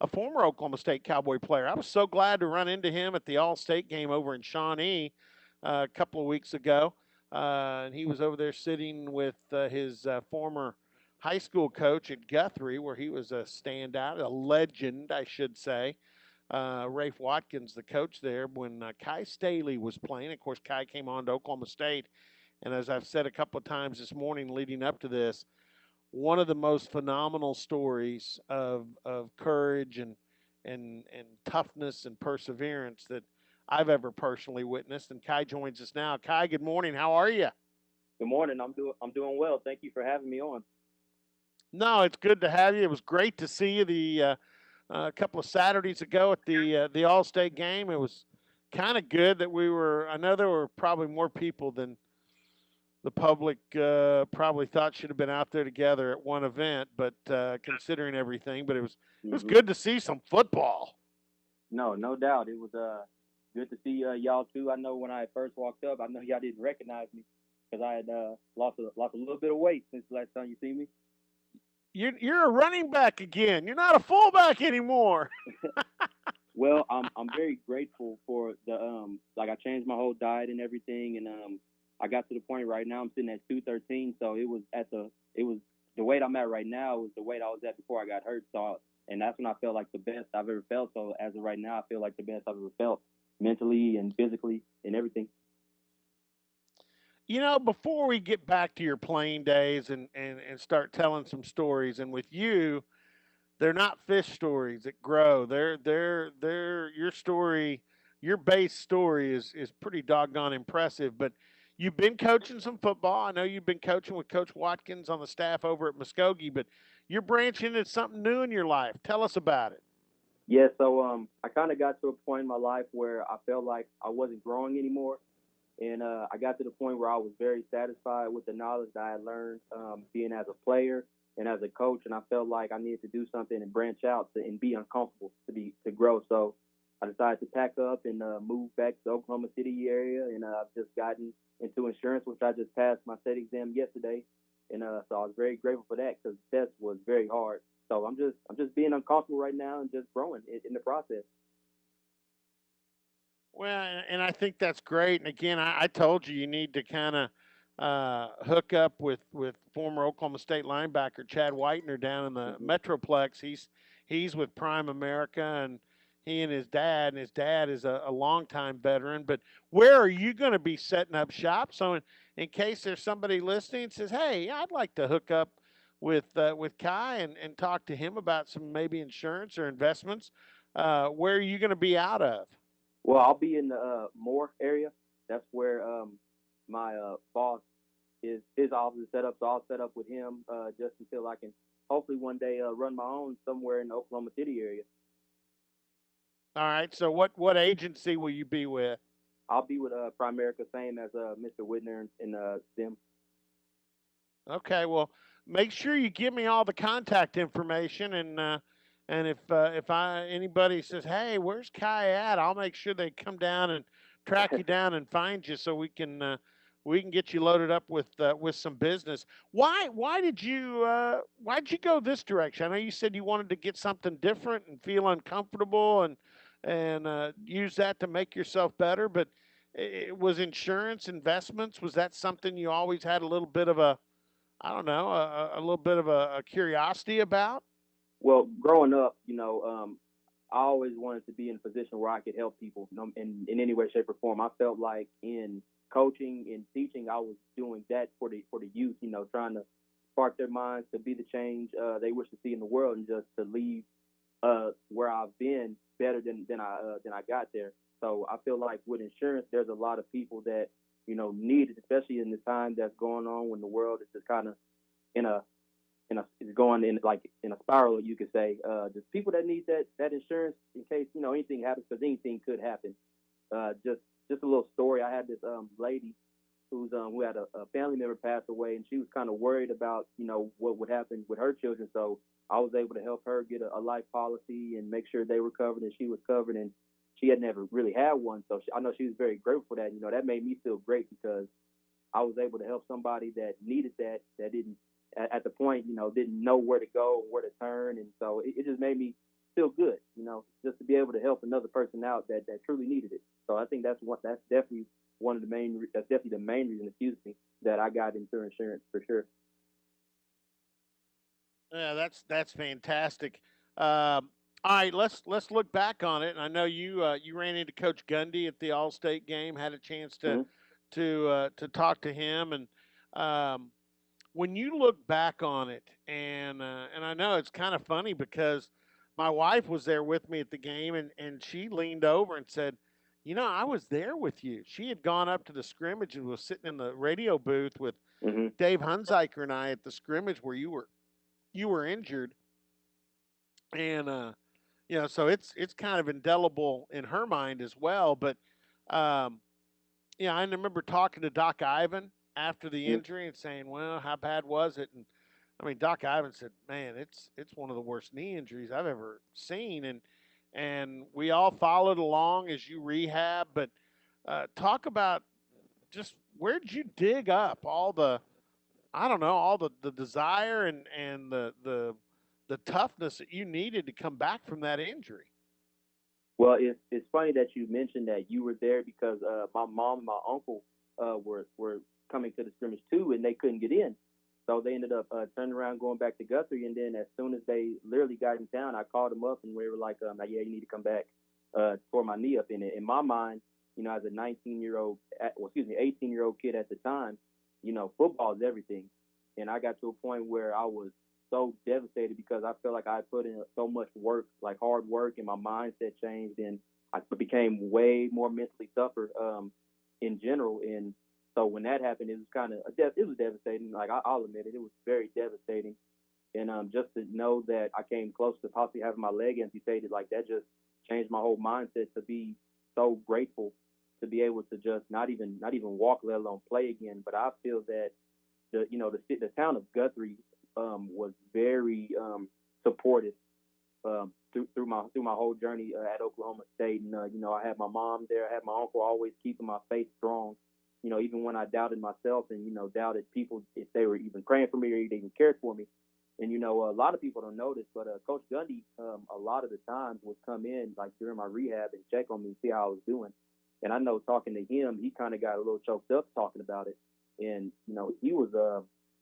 a former Oklahoma State Cowboy player. I was so glad to run into him at the All-State game over in Shawnee a couple of weeks ago. And he was over there sitting with his former high school coach at Guthrie, where he was a standout, a legend, I should say. Rafe Watkins, the coach there, when Kye Staley was playing. Of course, Kye came on to Oklahoma State. And as I've said a couple of times this morning leading up to this, one of the most phenomenal stories of courage and toughness and perseverance that I've ever personally witnessed. And Kye joins us now. Kye, good morning. How are you? Good morning. I'm doing well. Thank you for having me on. No, it's good to have you. It was great to see you a couple of Saturdays ago at the All State game. It was kind of good that we were. I know there were probably more people than the public probably thought should have been out there together at one event, but considering everything, but it was hmm good to see some football. No, no doubt. It was good to see y'all too. I know when I first walked up, I know y'all didn't recognize me because I had lost a little bit of weight since the last time you see me. You're a running back again. You're not a fullback anymore. Well, I'm very grateful for the like I changed my whole diet and everything, and I got to the point right now I'm sitting at 213. So it was the weight I'm at right now was the weight I was at before I got hurt. And that's when I felt like the best I've ever felt. So as of right now, I feel like the best I've ever felt mentally and physically and everything. Before we get back to your playing days and start telling some stories, and with you, they're not fish stories that grow. They're your story, your base story is pretty doggone impressive. But you've been coaching some football. I know you've been coaching with Coach Watkins on the staff over at Muskogee, but you're branching into something new in your life. Tell us about it. Yeah, so I kind of got to a point in my life where I felt like I wasn't growing anymore. And I got to the point where I was very satisfied with the knowledge that I had learned being as a player and as a coach. And I felt like I needed to do something and branch out and be uncomfortable to grow. So I decided to pack up and move back to the Oklahoma City area. And I've just gotten into insurance, which I just passed my state exam yesterday. And so I was very grateful for that because the test was very hard. So I'm just being uncomfortable right now and just growing in the process. Well, and I think that's great. And again, I told you need to kind of hook up with former Oklahoma State linebacker Chad Whitener down in the hmm Metroplex. He's with Prime America, and he and his dad is a longtime veteran. But where are you going to be setting up shop? So in case there's somebody listening and says, "Hey, I'd like to hook up with Kye and talk to him about some maybe insurance or investments," where are you going to be out of? Well, I'll be in the Moore area. That's where my boss his office is set up. So I'll set up with him just until I can hopefully one day run my own somewhere in the Oklahoma City area. All right. So what agency will you be with? I'll be with Primerica, same as Mr. Whitner and them. Okay. Well, make sure you give me all the contact information, and if I anybody says, "Hey, where's Kai at?" I'll make sure they come down and track you down and find you so we can get you loaded up with some business. Why did you go this direction? I know you said you wanted to get something different and feel uncomfortable and use that to make yourself better, but it was insurance investments. Was that something you always had a little bit of a I don't know, a little bit of a curiosity about? Well, growing up, I always wanted to be in a position where I could help people in any way, shape, or form. I felt like in coaching and teaching, I was doing that for the youth. Trying to spark their minds to be the change they wish to see in the world, and just to leave where I've been better than I got there. So I feel like with insurance, there's a lot of people that need it, especially in the time that's going on when the world is just kind of in a is going in like in a spiral, you could say. Just people that need that insurance in case anything happens, because anything could happen. Just a little story. I had this lady who had a family member pass away, and she was kind of worried about what would happen with her children. So I was able to help her get a life policy and make sure they were covered and she was covered. And she had never really had one, so I know she was very grateful for that. That made me feel great because I was able to help somebody that needed that didn't at the point didn't know where to go, where to turn, and so it just made me feel good, just to be able to help another person out that truly needed it. So I think that's definitely one of the main that's definitely the main reason, excuse me, that I got into insurance for sure. Yeah, that's fantastic. All right, let's look back on it. And I know you ran into Coach Gundy at the All State game, had a chance to Mm-hmm. to talk to him, and um, when you look back on it, and I know it's kind of funny because my wife was there with me at the game, and she leaned over and said, I was there with you. She had gone up to the scrimmage and was sitting in the radio booth with Mm-hmm. Dave Hunziker and I at the scrimmage where you were injured, and so it's kind of indelible in her mind as well. But um, I remember talking to Doc Ivan after the injury and saying, "Well, how bad was it?" And I mean, Doc Ivan said, "Man, it's one of the worst knee injuries I've ever seen." And we all followed along as you rehab, but talk about just where'd you dig up all the I don't know, all the desire and the toughness that you needed to come back from that injury. Well, it's funny that you mentioned that you were there because my mom and my uncle were coming to the scrimmage too, and they couldn't get in, so they ended up turning around going back to Guthrie. And then as soon as they literally got in town, I called them up and we were like, "Yeah, you need to come back." Tore my knee up in it. In my mind, as a 19-year-old, well, excuse me, 18-year-old kid at the time, football is everything, and I got to a point where I was so devastated because I felt like I put in so much work, like hard work, and my mindset changed, and I became way more mentally tougher in general. And so when that happened, it was kind of it was devastating. Like I'll admit it, it was very devastating. And just to know that I came close to possibly having my leg amputated, like that just changed my whole mindset to be so grateful to be able to just not even walk, let alone play again. But I feel that the town of Guthrie was very supportive through my whole journey at Oklahoma State. And I had my mom there, I had my uncle always keeping my faith strong. Even when I doubted myself and doubted people if they were even praying for me or they even cared for me. And a lot of people don't know this, but Coach Gundy, a lot of the times would come in like during my rehab and check on me and see how I was doing. And I know talking to him, he kind of got a little choked up talking about it. And he was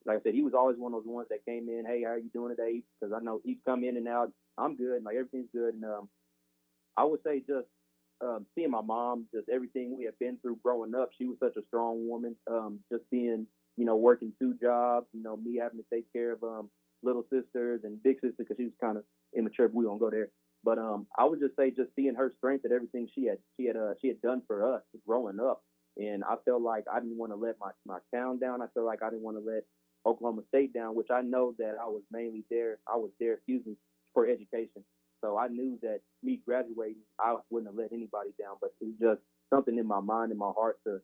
like I said, he was always one of those ones that came in, "Hey, how are you doing today?" Because I know he'd come in and out. "I'm good," and like everything's good. And I would say just seeing my mom, just everything we had been through growing up. She was such a strong woman. Just being, working two jobs. Me having to take care of little sisters and big sister because she was kind of immature. But we won't go there. But I would just say, just seeing her strength at everything she had done for us growing up, and I felt like I didn't want to let my town down. I felt like I didn't want to let Oklahoma State down, which I know that I was mainly there. I was there, excuse me, for education. So I knew that me graduating, I wouldn't have let anybody down. But it was just something in my mind and my heart to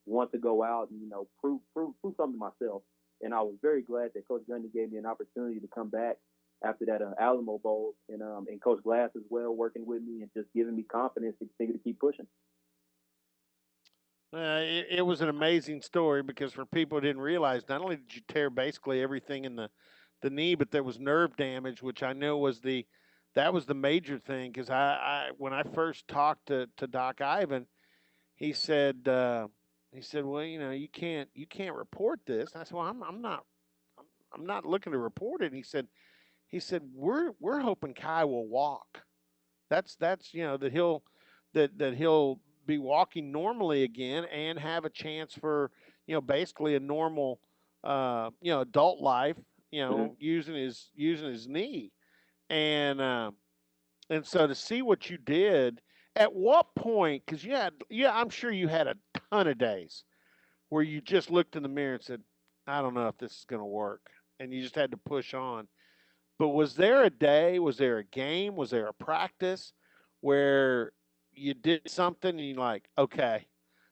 want to go out and prove something to myself. And I was very glad that Coach Gundy gave me an opportunity to come back after that Alamo Bowl, and Coach Glass as well working with me and just giving me confidence to continue to keep pushing. It was an amazing story because for people who didn't realize, not only did you tear basically everything in the knee, but there was nerve damage, which I know was that was the major thing. Because I when I first talked to Doc Ivan, he said well, you can't report this. And I said, well, I'm not looking to report it. And he said we're hoping Kye will walk. That's that he'll be walking normally again and have a chance for basically a normal adult life, Mm-hmm. using his knee. And uh, and so to see what you did, at what point, because I'm sure you had a ton of days where you just looked in the mirror and said, I don't know if this is going to work, and you just had to push on. But was there a day, was there a game, was there a practice where you did something and you're like, okay,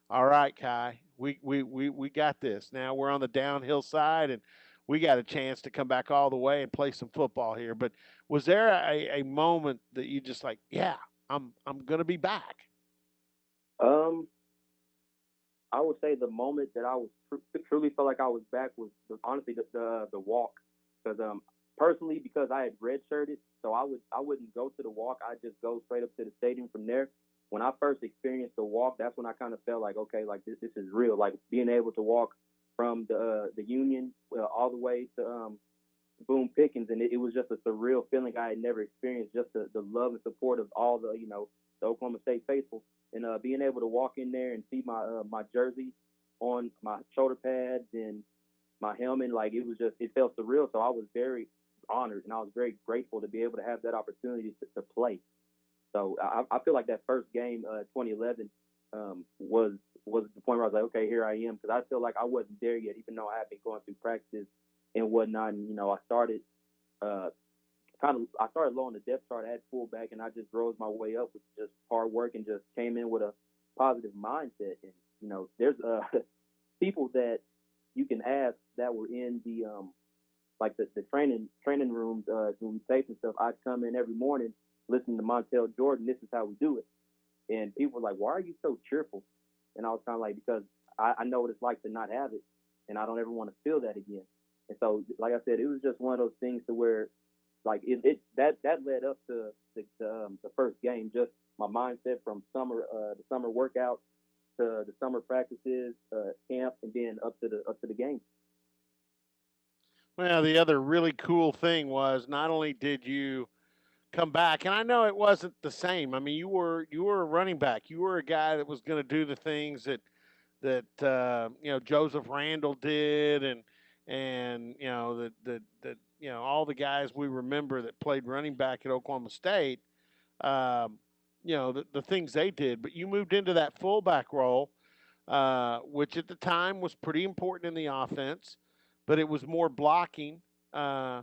all right, Kye, we got this. Now we're on the downhill side and we got a chance to come back all the way and play some football here. But was there a moment that you just like, yeah, I'm gonna be back? Um, I would say the moment that I was truly felt like I was back was honestly the walk, because personally, because I had redshirted, so I wouldn't go to the walk. I just go straight up to the stadium from there. When I first experienced the walk, that's when I kind of felt like, okay, like this is real. Like being able to walk from the Union all the way to Boone Pickens, and it was just a surreal feeling I had never experienced. Just the love and support of all the Oklahoma State faithful, and being able to walk in there and see my jersey on my shoulder pads and my helmet, like it felt surreal. So I was very honored and I was very grateful to be able to have that opportunity to play. So I feel like that first game, 2011, was the point where I was like, okay, here I am, because I feel like I wasn't there yet, even though I had been going through practices and whatnot. And I started uh, I started low on the depth chart at fullback, and I just rose my way up with just hard work and just came in with a positive mindset. And there's people that you can ask that were in the like the training rooms doing tapes and stuff. I'd come in every morning listening to Montel Jordan. This is how we do it, and people were like, "Why are you so cheerful?" And I was kind of like, because I know what it's like to not have it, and I don't ever want to feel that again. And so, like I said, it was just one of those things to where, like that led up to the first game. Just my mindset from the summer workout to the summer practices, camp, and then up to the game. Well, the other really cool thing was not only did you come back, and I know it wasn't the same. I mean, you were a running back. You were a guy that was going to do the things that Joseph Randall did, and that all the guys we remember that played running back at Oklahoma State. Um, the things they did, but you moved into that fullback role, which at the time was pretty important in the offense, but it was more blocking. Uh,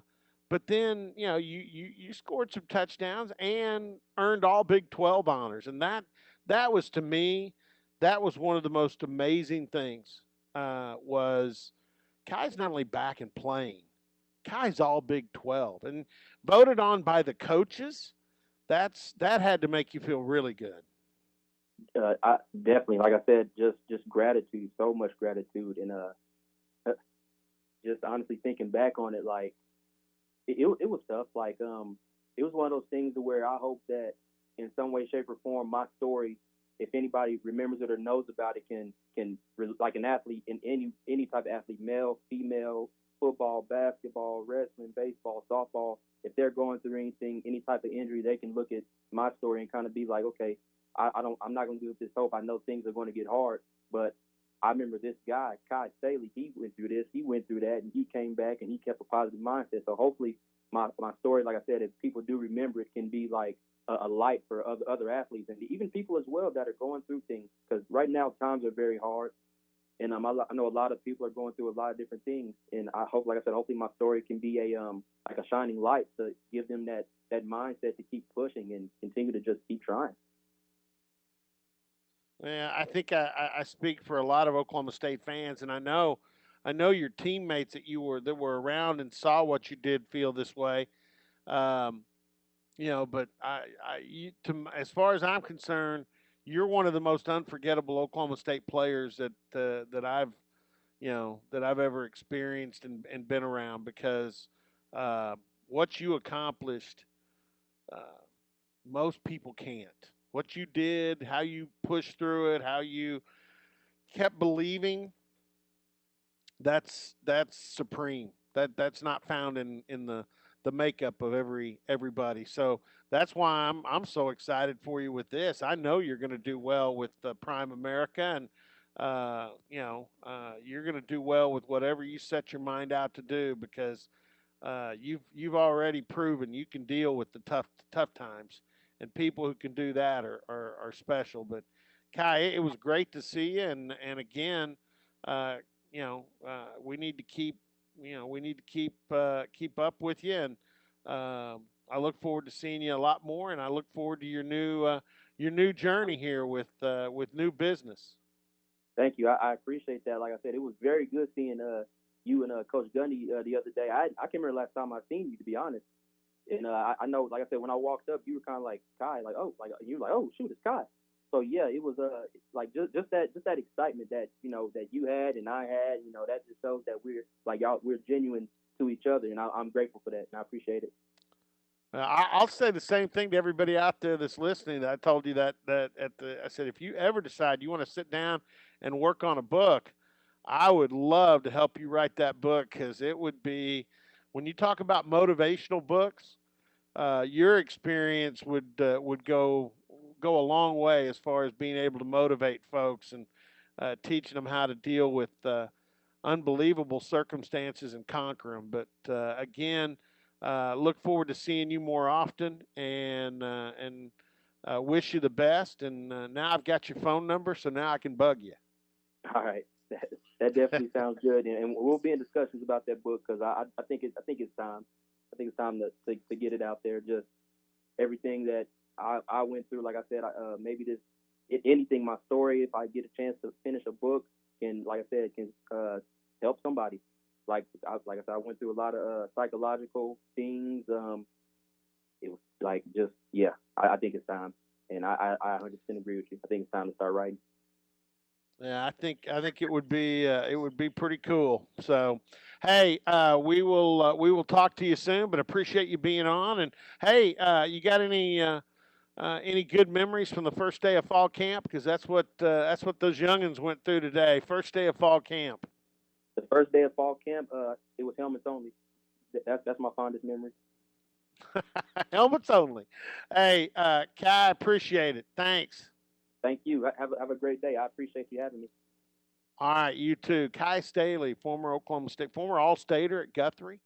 but then you scored some touchdowns and earned all Big 12 honors, and that was, to me, that was one of the most amazing things. Was Kye's not only back and playing, Kye's all Big 12 and voted on by the coaches. That had to make you feel really good. I definitely, like I said, just gratitude, so much gratitude, and just honestly thinking back on it, like it was tough. Like it was one of those things to where I hope that in some way, shape, or form, my story, if anybody remembers it or knows about it, can like an athlete in any type of athlete, male, female, football, basketball, wrestling, baseball, softball, if they're going through anything, any type of injury, they can look at my story and kind of be like, okay, I'm not going to do this hope. I know things are going to get hard, but I remember this guy, Kye Staley, he went through this, he went through that, and he came back and he kept a positive mindset. So hopefully my story, like I said, if people do remember it, can be like a light for other athletes and even people as well that are going through things. Because right now times are very hard, and I know a lot of people are going through a lot of different things. And I hope, like I said, hopefully my story can be a like a shining light to give them that mindset to keep pushing and continue to just keep trying. Yeah, I think I speak for a lot of Oklahoma State fans, and I know your teammates that were around and saw what you did feel this way. Um, but as far as I'm concerned, you're one of the most unforgettable Oklahoma State players that I've ever experienced and been around, because uh, what you accomplished, uh, most people can't. What you did, how you pushed through it, how you kept believing, that's supreme. That's not found in the makeup of everybody. So that's why I'm so excited for you with this. I know you're going to do well with Prime America, and you're going to do well with whatever you set your mind out to do, because you've already proven you can deal with the tough times, and people who can do that are special. But Kye, it was great to see you, and again, uh, we need to keep up with you, and I look forward to seeing you a lot more, and I look forward to your new journey here with new business. Thank you. I appreciate that. Like I said, it was very good seeing you and Coach Gundy the other day. I can't remember last time I seen you, to be honest. And I know, like I said, when I walked up, you were kind of like Kye, like, oh, like you were like, oh shoot, it's Kye. So yeah, it was like just that excitement that that you had and I had. That just shows that we're like y'all, we're genuine to each other, and I'm grateful for that, and I appreciate it. I'll say the same thing to everybody out there that's listening. That I told you that I said if you ever decide you want to sit down and work on a book, I would love to help you write that book because it would be when you talk about motivational books, your experience would go a long way as far as being able to motivate folks and teaching them how to deal with unbelievable circumstances and conquer them. But again, look forward to seeing you more often and wish you the best. And now I've got your phone number, so now I can bug you. All right, that definitely sounds good, and we'll be in discussions about that book because I think it's time. I think it's time to get it out there. Just everything that I went through. Like I said, maybe this anything my story. If I get a chance to finish a book, can like I said can help somebody. Like I said, I went through a lot of psychological things. It was like just yeah. I think it's time, and I 100% agree with you. I think it's time to start writing. Yeah, I think it would be pretty cool. So, hey, we will talk to you soon. But appreciate you being on. And hey, you got any good memories from the first day of fall camp? Because that's what those youngins went through today. First day of fall camp. The first day of fall camp, it was helmets only. That's my fondest memory. Helmets only. Hey, Kai, appreciate it. Thanks. Thank you. Have a great day. I appreciate you having me. All right, you too. Kye Staley, former All Stater at Guthrie.